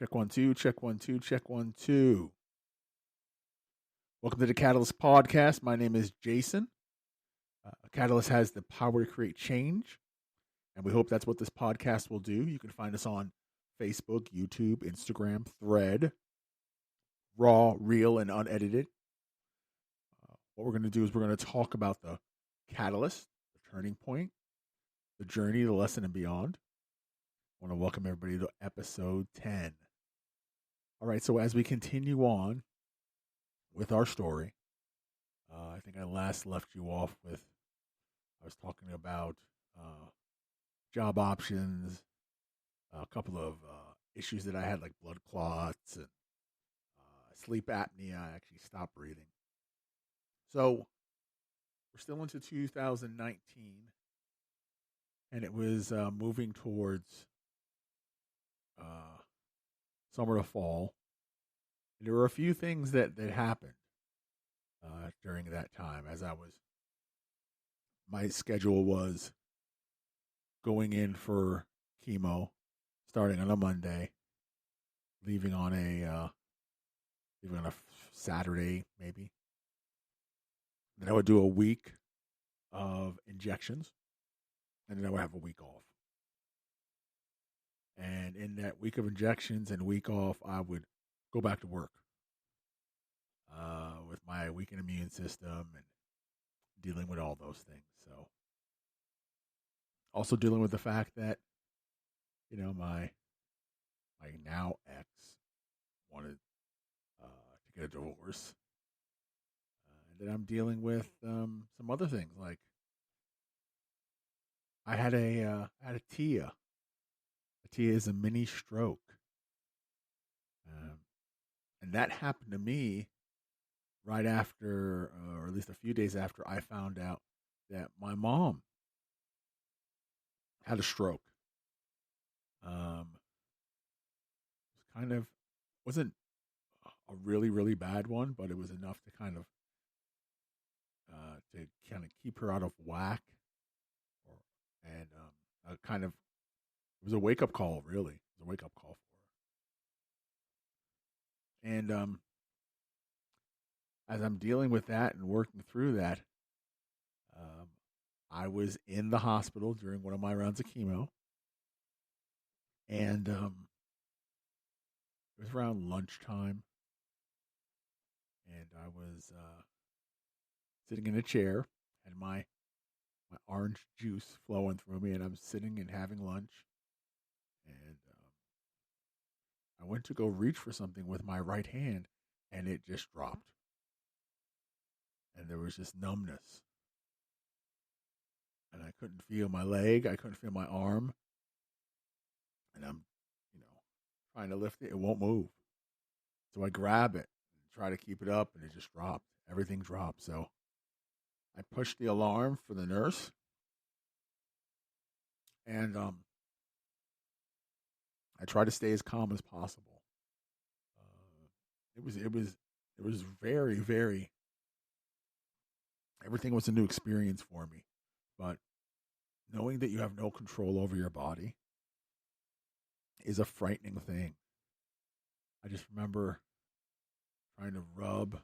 Check 1 2, check 1 2, check 1 2. Welcome to the Catalyst Podcast. My name is Jason. Catalyst has the power to create change, and we hope that's what this podcast will do. You can find us on Facebook, YouTube, Instagram, Thread, raw, real, and unedited. What we're going to do is we're going to talk about the catalyst, the turning point, the journey, the lesson, and beyond. I want to welcome everybody to episode 10. All right, so as we continue on with our story, I think I last left you off with, I was talking about job options, a couple of issues that I had, like blood clots and sleep apnea. I actually stopped breathing. So we're still into 2019, and it was moving towards summer to fall. And there were a few things that happened during that time. My schedule was going in for chemo, starting on a Monday, leaving on a Saturday maybe. Then I would do a week of injections, and then I would have a week off. And in that week of injections and week off, I would go back to work with my weakened immune system and dealing with all those things. So, also dealing with the fact that, my now ex wanted to get a divorce. And then I'm dealing with some other things, like I had a TIA. A TIA is a mini stroke. And that happened to me right after, or at least a few days after, I found out that my mom had a stroke. Wasn't a really, really bad one, but it was enough to kind of keep her out of whack, it was a wake up call. Really, it was a wake up call for her. And as I'm dealing with that and working through that, I was in the hospital during one of my rounds of chemo, and it was around lunchtime, and I was sitting in a chair, and my orange juice flowing through me, and I'm sitting and having lunch, and I went to go reach for something with my right hand, and it just dropped, and there was just numbness, and I couldn't feel my leg, I couldn't feel my arm, and I'm, trying to lift it, it won't move, so I grab it and try to keep it up, and it just dropped. Everything dropped. So I pushed the alarm for the nurse, and I tried to stay as calm as possible. It was very, very. Everything was a new experience for me, but knowing that you have no control over your body is a frightening thing. I just remember trying to rub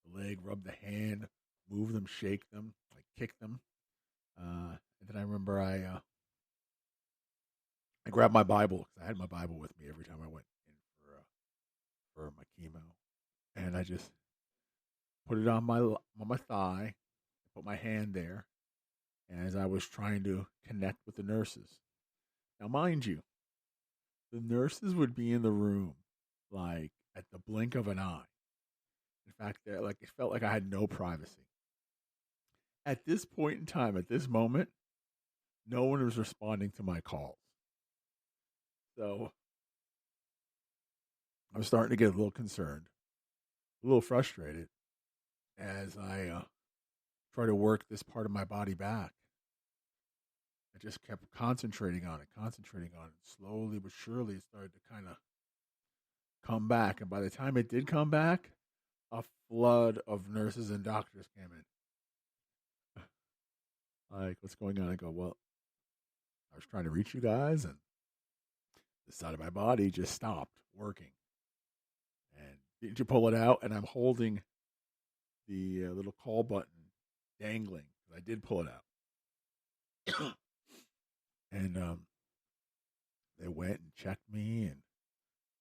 the leg, rub the hand, move them, shake them, like kick them. And then I remember I grabbed my Bible, because I had my Bible with me every time I went in for my chemo, and I just put it on my thigh, put my hand there, and as I was trying to connect with the nurses. Now, mind you, the nurses would be in the room like at the blink of an eye. In fact, it felt like I had no privacy. At this point in time, at this moment, no one was responding to my calls. So I was starting to get a little concerned, a little frustrated as I try to work this part of my body back. I just kept concentrating on it. Slowly but surely, it started to kind of come back. And by the time it did come back, a flood of nurses and doctors came in. Like, what's going on? I go, well, I was trying to reach you guys, and the side of my body just stopped working. And didn't you pull it out? And I'm holding the little call button dangling. I did pull it out. And they went and checked me and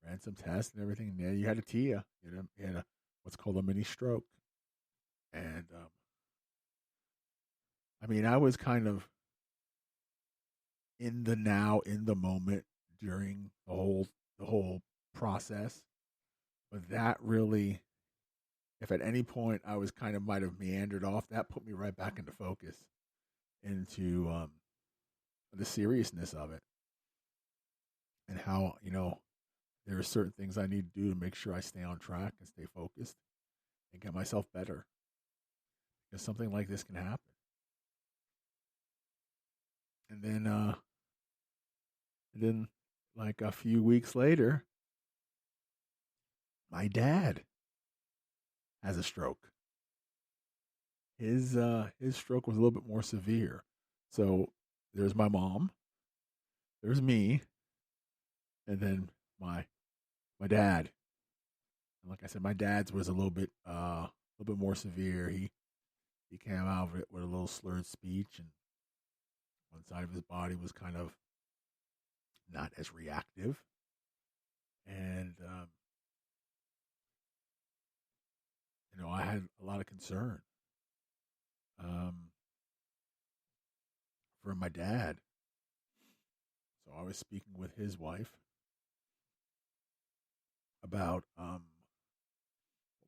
ran some tests and everything. And yeah, you had a TIA. You had a what's called a mini stroke. And I mean, I was kind of in the now, in the moment during the whole process. But that really, if at any point I was kind of might have meandered off, that put me right back into focus, into the seriousness of it, and how, there are certain things I need to do to make sure I stay on track and stay focused and get myself better, because something like this can happen. And then like a few weeks later, my dad has a stroke. His stroke was a little bit more severe. So there's my mom, there's me, and then my dad. And like I said, my dad's was a little bit more severe. He came out of it with a little slurred speech, and one side of his body was kind of not as reactive. And I had a lot of concern for my dad. So I was speaking with his wife about what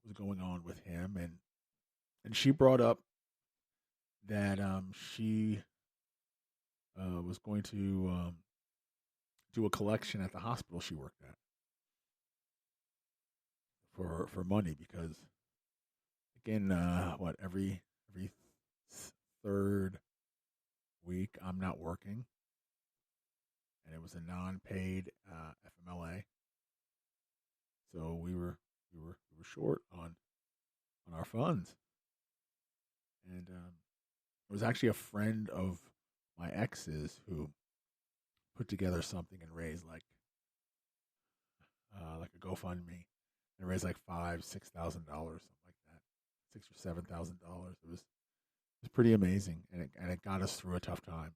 was going on with him, and she brought up that she was going to do a collection at the hospital she worked at for money, because again, every third week I'm not working, and it was a non-paid FMLA, so we were short on our funds, and it was actually a friend of my ex's who put together something and raised like a GoFundMe, and raised like $5,000-$6,000, something like that, $6,000 or $7,000. It was pretty amazing, and it got us through a tough time.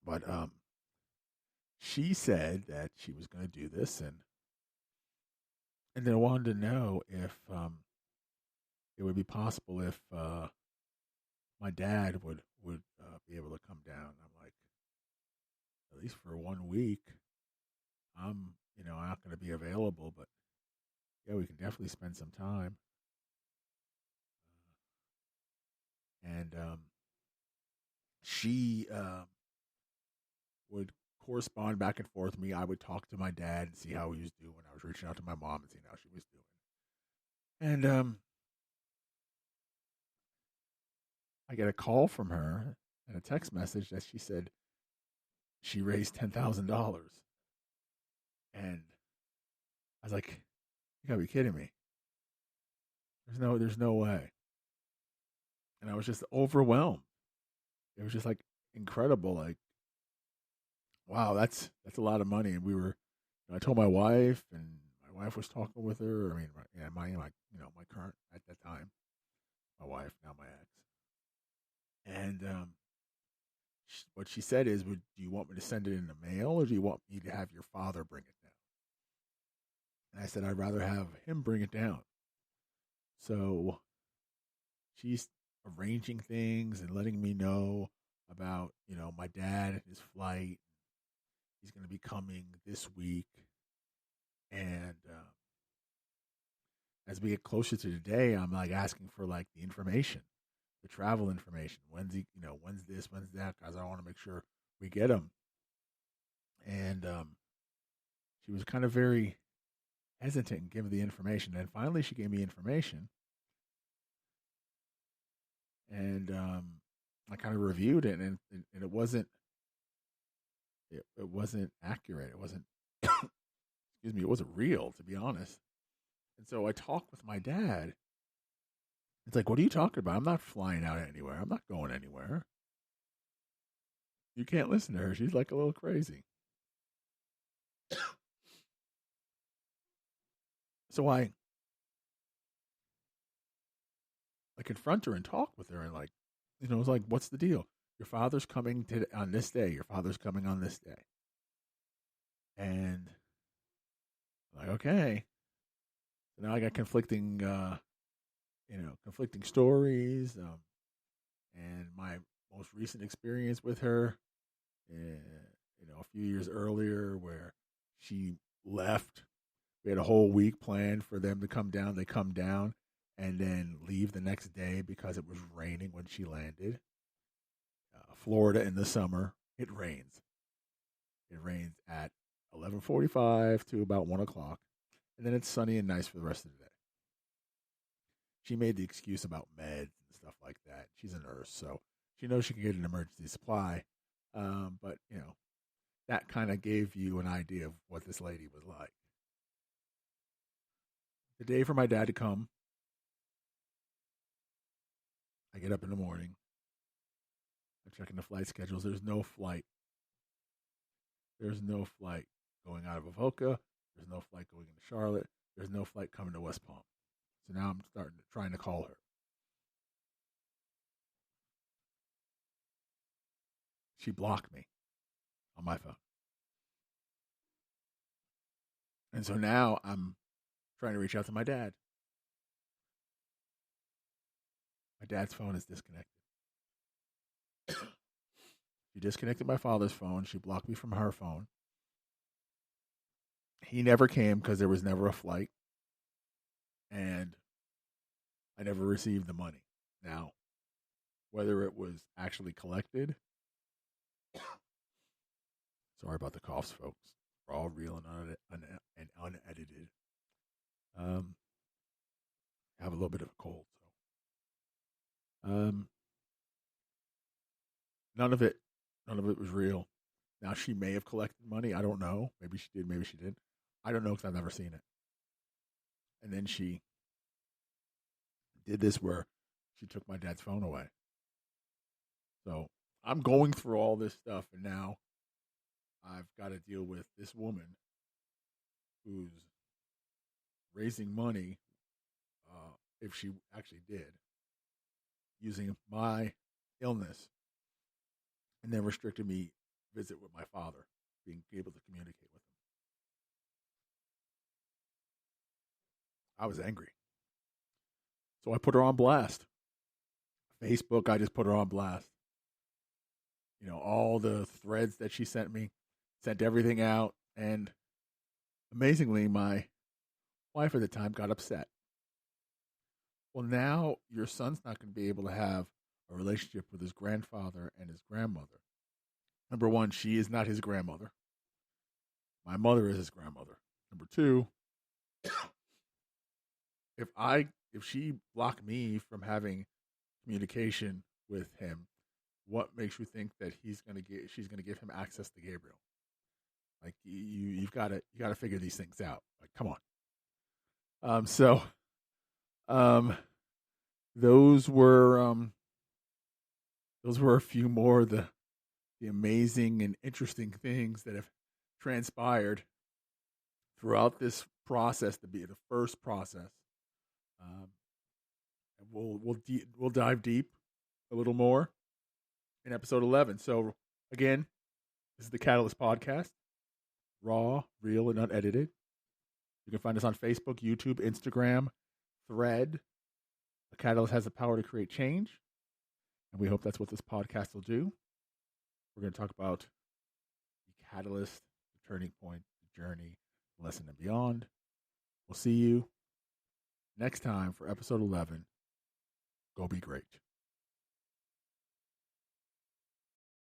But she said that she was going to do this, and then wanted to know if it would be possible if my dad would be able to come down. I'm like, at least for 1 week, I'm not going to be available, but yeah, we can definitely spend some time. And she would correspond back and forth with me. I would talk to my dad and see how he was doing. I was reaching out to my mom and seeing how she was doing. And I get a call from her and a text message that she said she raised $10,000. And I was like, you gotta be kidding me. There's no way. And I was just overwhelmed. It was just like incredible. Like, wow, that's a lot of money. And I told my wife, and my wife was talking with her. I mean, my current at that time, my wife, now my ex. And what she said is, do you want me to send it in the mail, or do you want me to have your father bring it down? And I said, I'd rather have him bring it down. So she's arranging things and letting me know about, my dad and his flight. He's going to be coming this week. And as we get closer to the day, I'm like asking for like the information, the travel information. When's this, when's that? Because I want to make sure we get him. And she was kind of very hesitant and give the information. And finally she gave me information. And I kind of reviewed it, and it wasn't accurate. It wasn't excuse me, it wasn't real, to be honest. And so I talked with my dad. It's like, what are you talking about? I'm not flying out anywhere. I'm not going anywhere. You can't listen to her. She's like a little crazy. So I confront her and talk with her, and it's like, what's the deal? Your father's coming on this day. Your father's coming on this day. And I'm like, okay. So now I got conflicting stories. And my most recent experience with her, a few years earlier, where she left. We had a whole week planned for them to come down. They come down and then leave the next day because it was raining when she landed. Florida in the summer, it rains. It rains at 11:45 to about 1 o'clock, and then it's sunny and nice for the rest of the day. She made the excuse about meds and stuff like that. She's a nurse, so she knows she can get an emergency supply. But, that kind of gave you an idea of what this lady was like. The day for my dad to come, I get up in the morning. I'm checking the flight schedules. There's no flight. There's no flight going out of Avoca. There's no flight going into Charlotte. There's no flight coming to West Palm. So now I'm trying to call her. She blocked me on my phone. And so now I'm trying to reach out to my dad. My dad's phone is disconnected. She disconnected my father's phone. She blocked me from her phone. He never came because there was never a flight. And I never received the money. Now, whether it was actually collected, sorry about the coughs, folks. We're all real and unedited. I have a little bit of a cold. So, none of it was real. Now, she may have collected money. I don't know. Maybe she did. Maybe she didn't. I don't know because I've never seen it. And then she did this where she took my dad's phone away. So I'm going through all this stuff, and now I've got to deal with this woman who's raising money, if she actually did, using my illness, and then restricted me visit with my father, being able to communicate with him. I was angry. So I put her on blast. Facebook, I just put her on blast. All the threads that she sent me, sent everything out. And amazingly, my wife at the time got upset. Well, now your son's not going to be able to have a relationship with his grandfather and his grandmother. Number one, she is not his grandmother. My mother is his grandmother. Number two, if she blocked me from having communication with him, what makes you think that she's going to give him access to Gabriel? Like you've got to figure these things out. Like, come on. Those were a few more of the amazing and interesting things that have transpired throughout this process, to be the first process. We'll dive deep a little more in episode 11. So again, this is the Catalyst Podcast, raw, real, and unedited. You can find us on Facebook, YouTube, Instagram, Thread. The Catalyst has the power to create change, and we hope that's what this podcast will do. We're going to talk about the catalyst, the turning point, the journey, the lesson, and beyond. We'll see you next time for episode 11. Go be great.